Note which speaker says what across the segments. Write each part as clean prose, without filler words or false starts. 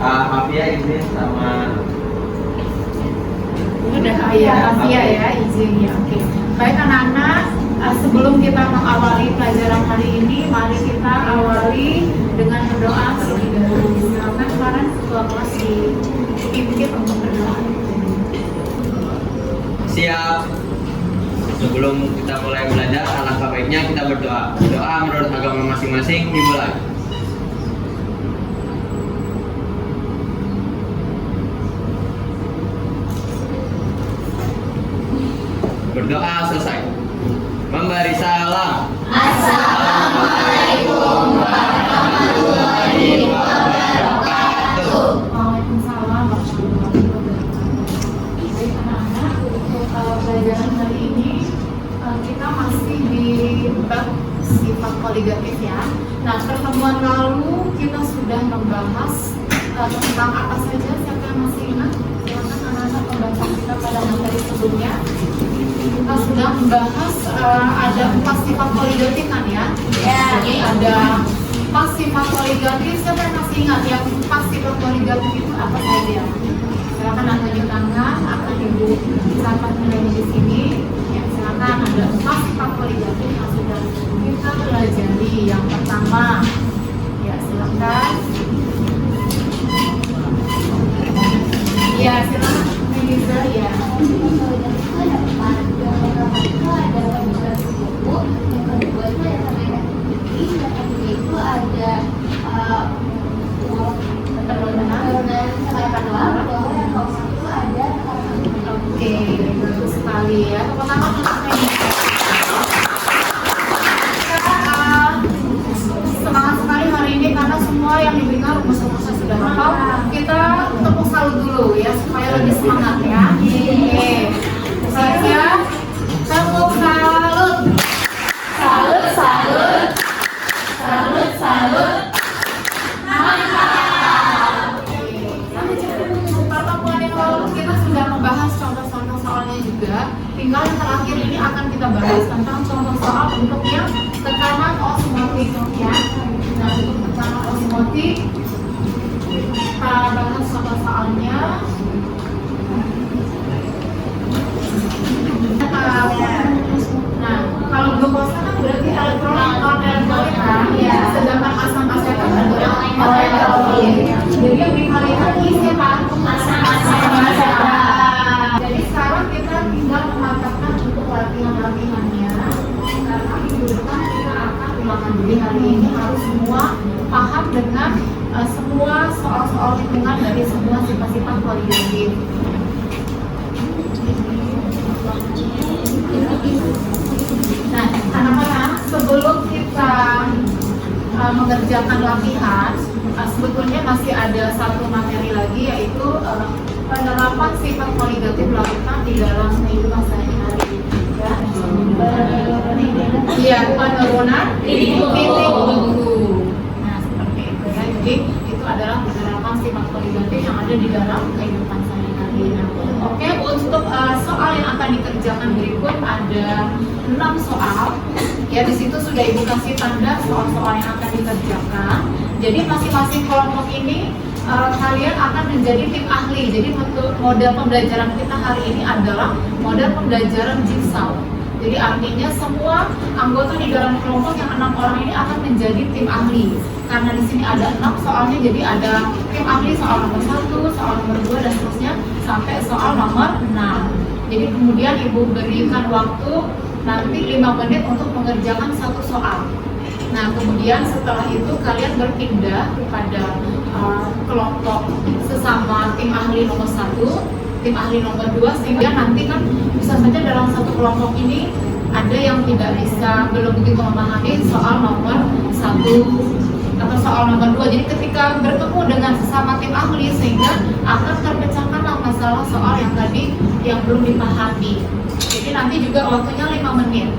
Speaker 1: Mafia izin sama
Speaker 2: udah Afia ya izinnya. Oke. Baik anak-anak, sebelum kita mengawali pelajaran hari ini, mari kita awali dengan berdoa terlebih dahulu. Silakan kemarin ketua kelas dipimpin untuk berdoa.
Speaker 1: siap. Sebelum kita mulai belajar, alangkah baiknya kita berdoa. Doa menurut agama masing-masing dimulai. Berdoa selesai. Memberi salam.
Speaker 3: Assalamualaikum warahmatullahi wabarakatuh.
Speaker 2: Waalaikumsalam warahmatullahi wabarakatuh. Baik anak-anak, untuk pelajaran hari ini kita masih di bab sifat koligatif ya. Nah, pertemuan lalu kita sudah membahas tentang apa saja. Siapa yang masih ingat? Silakan anak-anak membaca kita pada materi sebelumnya. Kita sudah membahas ada 4 sifat koligatif kan ya? Jadi ada 4 sifat koligatif. Siapa yang masih ingat yang 4 sifat koligatif itu apa saja? Silakan angkat tangan, akan ibu catat nilainya di sini. Ya, silakan ada 4 sifat koligatif yang sudah kita pelajari. Yang pertama, ya silakan. Ya silakan, Melisa ya. Oke, bagus sekali ya. Pertama semangat sekali hari ini karena semua yang diberikan rumus-rumusnya sudah hafal. Kita tepuk salut dulu ya supaya lebih semangat ya. Oke, siap. Tepuk salut. Salut, salut. Salut, salut. Pertemuan yang lalu kita sudah membahas contoh-contoh soalnya juga. Tinggal yang terakhir ini akan kita bahas tentang contoh soal untuk yang tekanan osmotik ya. Nah, untuk tekanan osmotik kita bahas contoh soalnya. Nah, kalau glukosa kan berarti elektrolit non elektrolit kan? Ya. Sedangkan asam asetat adalah elektrolit. Jadi yang dikali-kali siapa? Asam asetat. Jadi sekarang kita tinggal memantapkan untuk latihan-latihannya. Karena minggu depan kita akan ulangan. Jadi hari ini harus semua paham dengan semua soal-soal hitungan dari semua sifat-sifat koligatif. Nah, anak-anak, sebelum kita mengerjakan latihan, sebetulnya masih ada satu materi lagi, yaitu penerapan sifat koligatif lakukan di dalam kehidupan sehari-hari. Iya, penurunan titik buku. Nah, seperti itu ya. Jadi itu adalah penerapan sifat koligatif yang ada di dalam kehidupan sehari-hari. Nah, oke, untuk soal yang akan dikerjakan berikut ada 6 soal. Ya, di situ sudah ibu kasih tanda soal-soal yang akan dikerjakan. Jadi masing-masing kelompok ini kalian akan menjadi tim ahli. Jadi model pembelajaran kita hari ini adalah model pembelajaran jigsaw. Jadi artinya semua anggota di dalam kelompok yang 6 orang ini akan menjadi tim ahli. Karena di sini ada 6 soalnya, jadi ada tim ahli soal nomor 1, soal nomor 2 dan seterusnya sampai soal nomor 6. Jadi kemudian ibu berikan waktu nanti 5 menit untuk mengerjakan satu soal. Nah, kemudian setelah itu kalian berpindah kepada kelompok sesama tim ahli nomor 1, tim ahli nomor 2, sehingga nanti kan bisa saja dalam satu kelompok ini ada yang tidak bisa, belum begitu memahami soal nomor 1 atau soal nomor 2. Jadi ketika bertemu dengan sesama tim ahli, sehingga akan terpecahkanlah masalah soal yang tadi yang belum dipahami. Jadi nanti juga waktunya 5 menit.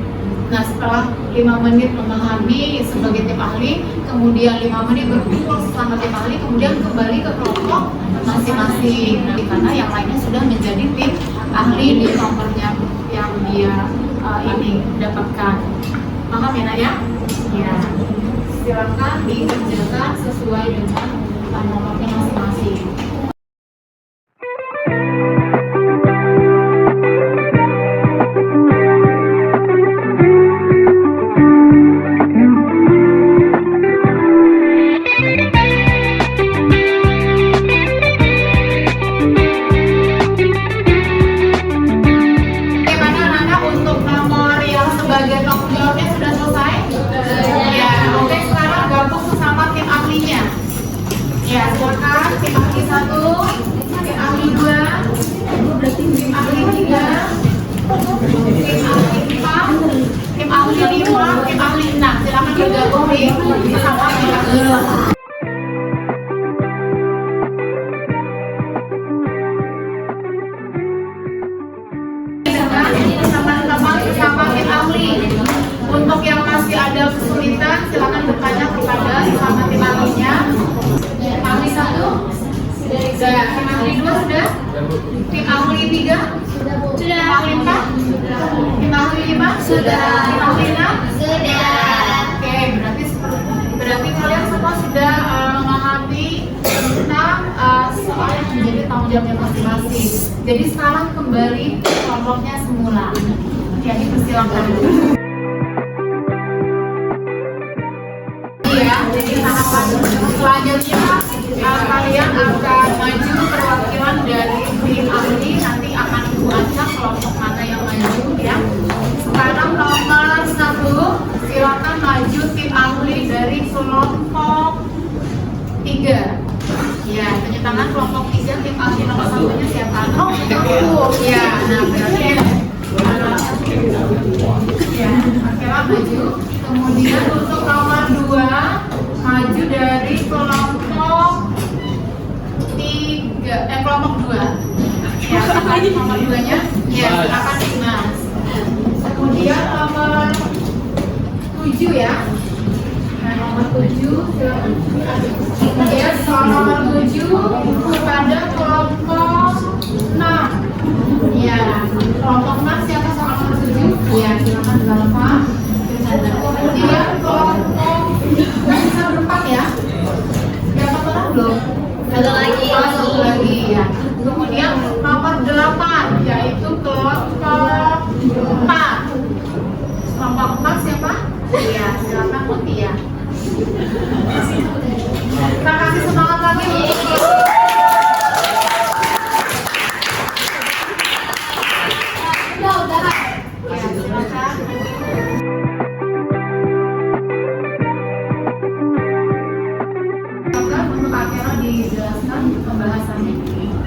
Speaker 2: Nah, setelah 5 menit memahami sebagai tim ahli, kemudian 5 menit berkumpul sama tim ahli, kemudian kembali ke kelompok masing-masing. Nah, karena yang lainnya sudah menjadi tim ahli di nomornya yang dia ini dapatkan. Paham ya, Nak ya? Ya. Silakan dikerjakan sesuai dengan nomornya masing-masing. Ya, silakan tim ahli 1, tim ahli 2, tim ahli 3, tim ahli 4, tim ahli 5, tim ahli 6. Silakan bergabung bersama tim ahli. Teman-teman bersama tim ahli. Untuk yang masih ada kesulitan, silakan bertanya kepada sesama tim ahlinya. Tim ahli 1 sudah, tim ahli 2 sudah, tim ahli 3 sudah, tim ahli 4 tim ahli 5 sudah, tim ahli 6 sudah. Oke, berarti kalian semua sudah mengerti tentang soal yang menjadi tanggung jawabnya masing-masing. Jadi sekarang kembali ke kelompoknya semula. Jadi persilakan. Iya, jadi tahapan selanjutnya kalian akan maju perwakilan dari tim ahli. Nanti akan ibu acak kelompok mana yang maju ya. Sekarang nomor 1, silakan maju tim ahli dari kelompok 3. Ya, tunjuk tangan kelompok 3, tim ahli nomor 1-nya siapa? Oh, aku. Ya, nah berarti ya, akhirnya maju. Kemudian untuk nomor 2, maju dari kelompok 3, kelompok 2. Ya, nomor 2-nya, ya silakan Dimas. Kemudian nomor 7 ya. Nah, nomor 7 kemudian soal nomor 7 kepada kelompok 6. Ya, kelompok 6 siapa soal nomor 7? Ya, silakan Zalfa. Kemudian kelompok bisa berempat ya. Berapa orang belum?
Speaker 3: Satu lagi.
Speaker 2: Satu lagi ya. Kemudian nomor 8 yaitu kelompok 4. Kelompok 4 siapa? Iya, silakan Mutia. Kita kasih semangat lagi untuk udah. Ya, silakan. Untuk akhirnya dijelaskan pembahasannya.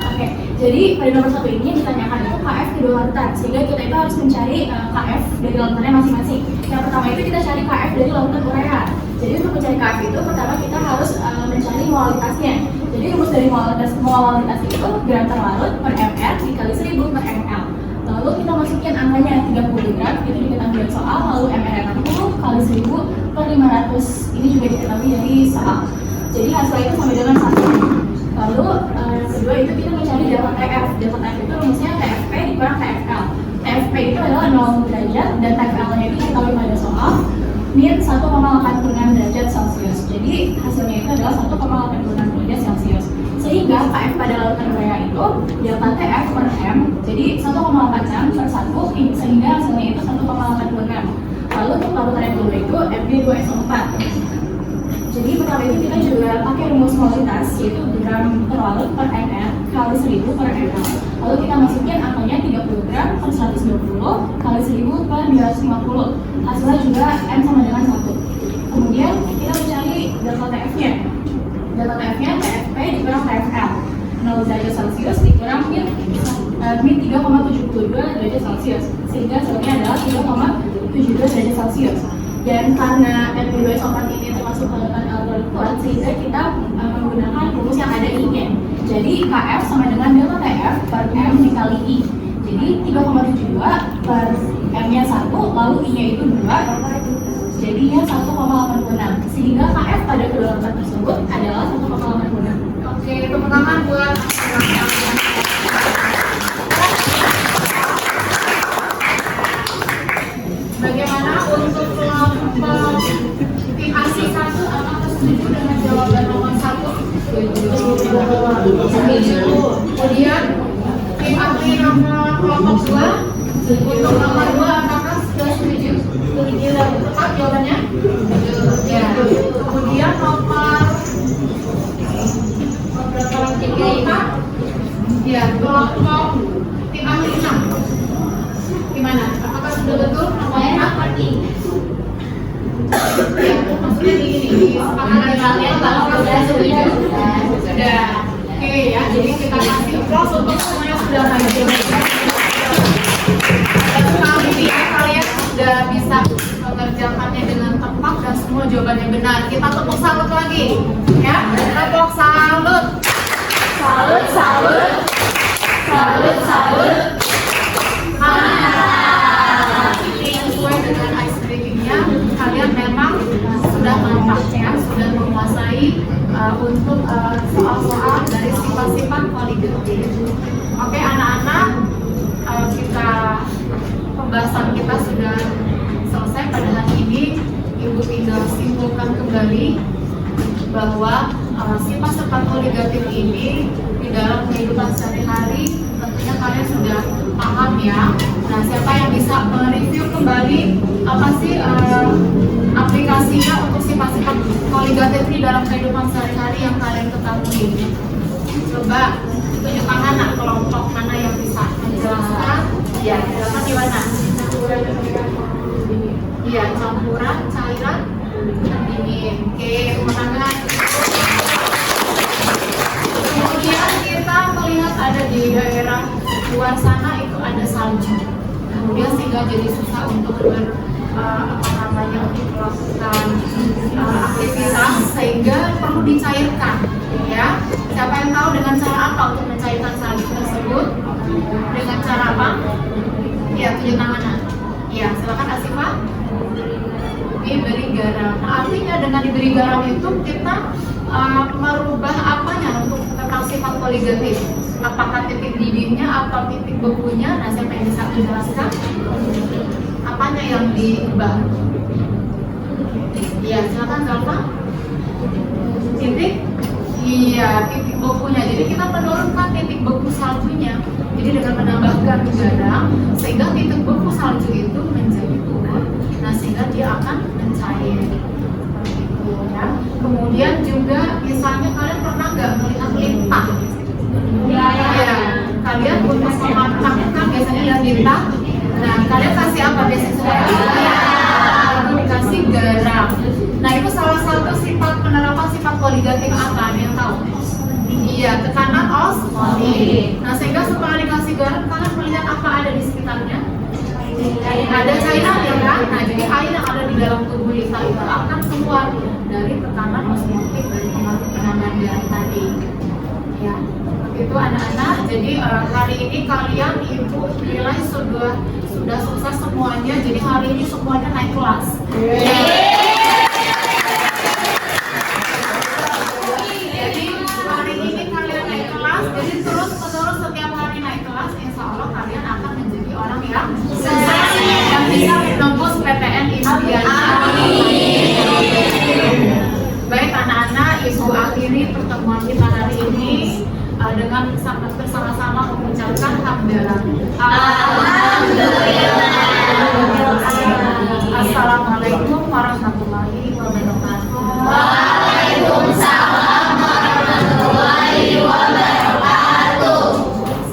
Speaker 4: Oke, jadi pada nomor 1 ini yang ditanyakan itu KF kedua lautan, sehingga kita itu harus mencari KF dari lautannya masing-masing. Yang pertama itu kita cari KF dari lautan urea. Jadi untuk mencari KF itu pertama kita harus mencari molalitasnya. Jadi rumus dari molalitas itu gram per larut per ml dikali 1000 per ml. Lalu kita masukin angkanya 30 gram, itu diketahui dari soal. Lalu ml 60 kali 1000 per 500, ini juga diketahui dari soal. Jadi hasilnya itu sama dengan 1. Lalu kedua itu kita mencari delta TF. Delta TF itu rumusnya TFP dikurang TFL. TFP itu adalah 0 derajat dan TFL-nya itu diketahui pada soal min 1,86 derajat Celcius. Jadi hasilnya itu adalah 1,86 derajat Celcius. Sehingga KF pada lautan urea itu delta TF per M jadi 1,86 per 1 sehingga hasilnya itu 1,86. Lalu untuk lautan yang kedua itu Mb2SO4. Jadi pertama itu kita juga pakai rumus molalitas yaitu gram per larut per ml kali 1000 per ml. Lalu kita masukin angkanya 30 gram per 120 kali 1000 per 250. Hasilnya juga M sama dengan 1. Kemudian kita mencari delta TF-nya. Delta TF-nya TFP dikurang TFL. 0 derajat Celcius dikurang min 3,72 derajat Celcius. Sehingga hasilnya adalah 3,72 derajat Celcius. Dan karena Mb2SO4 ini termasuk lautan alkohol kuat, sehingga kita menggunakan rumus yang ada I-nya. Jadi KF sama dengan delta TF per M dikali I. Jadi 3,72 per M-nya 1, lalu I-nya itu 2, jadinya 1,86. Sehingga KF pada kedua lautan tersebut adalah 1,86.
Speaker 2: Oke, tepuk tangan buat bagaimana untuk kelompok tim ASI 1, apakah setuju dengan jawaban nomor 1? Setuju. Kemudian tim ahli nomor kelompok 2, untuk nomor 2 apakah sudah setuju? Setuju. Tetap jawabannya? Ya. Kemudian nomor berapa? 3. Ya, kelompok tim ahli 6. Gimana? Apakah sudah betul nomornya? Ya, maksudnya di sepakati kalian kalau sudah setuju. Sudah. Oke ya, jadi kita kasih applause untuk semuanya sudah hadir. Sekali nih ya, kalian sudah bisa mengerjakannya dengan tepat dan semua jawabannya benar. Kita tepuk salut lagi, ya. Tepuk salut. Salut, salut. Salut, salut. Sesuai dengan ice breaking-nya, kalian memang sudah mantap ya, sudah menguasai untuk soal-soal dari sifat-sifat poligatif. Oke anak-anak, pembahasan kita sudah selesai pada hari ini. Ibu tinggal simpulkan kembali bahwa sifat-sifat poligatif ini di dalam kehidupan sehari-hari tentunya kalian sudah paham ya. Nah, siapa yang bisa mereview kembali apa sih aplikasinya untuk sifat-sifat poligatif di dalam kehidupan sehari-hari yang kalian ketahui? Coba tunjuk tangan nak, kelompok mana yang bisa menjelaskan? Ya, silakan di mana? Iya, campuran, cairan, dingin. Oke, tepuk tangan. Kemudian kita melihat ada di daerah luar sana itu ada salju. Kemudian sehingga jadi susah untuk untuk melakukan aktivitas sehingga perlu dicairkan. Ya, siapa yang tahu dengan cara apa untuk mencairkan salju tersebut? Dengan cara apa? Ya, tunjuk tangan. Ya, silakan Asifah. Diberi garam. Nah, artinya dengan diberi garam itu kita merubah apanya untuk tentang sifat poligatif? Apakah titik didihnya atau titik bekunya? Nah, siapa yang bisa menjelaskan? Apanya yang diubah? Iya, silakan Zalfa. Titik? Iya, titik bekunya. Jadi kita menurunkan titik beku saljunya. Jadi dengan menambahkan garam, sehingga titik beku salju itu menjadi turun. Nah, sehingga dia akan mencair. Seperti itu ya. Kemudian juga misalnya kalian pernah nggak melihat lintah? Ya. Kalian untuk mematangkan biasanya lihat lintah. Nah, kalian kasih apa biasanya? Dikasih garam. Nah, itu salah satu sifat penerapan sifat poligatif apa? Ada yang tahu? Iya, tekanan osmotik. Nah, sehingga setelah dikasih garam, kalian melihat apa ada di sekitarnya? Ada cairan ya kan? Nah, jadi air yang ada di dalam tubuh kita itu akan keluar dari tekanan osmotik dari penambahan garam tadi. Ya, itu anak-anak. Jadi hari ini kalian itu nilai sudah sukses semuanya. Jadi hari ini semuanya naik kelas. Jadi hari ini kalian naik kelas. Jadi terus setiap hari naik kelas, insya Allah kalian akan menjadi orang yang sukses yang bisa menembus PTN impian. Baik anak-anak, ibu akhiri pertemuan kita hari ini dengan bersama-sama mengucapkan hamdalah. Assalamualaikum warahmatullahi wabarakatuh.
Speaker 3: Waalaikumsalam warahmatullahi wabarakatuh.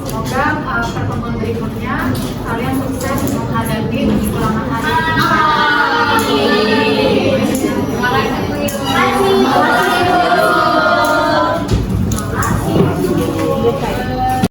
Speaker 2: Semoga pertemuan berikutnya kalian sukses menghadapi ulangan hari ini. Terima kasih.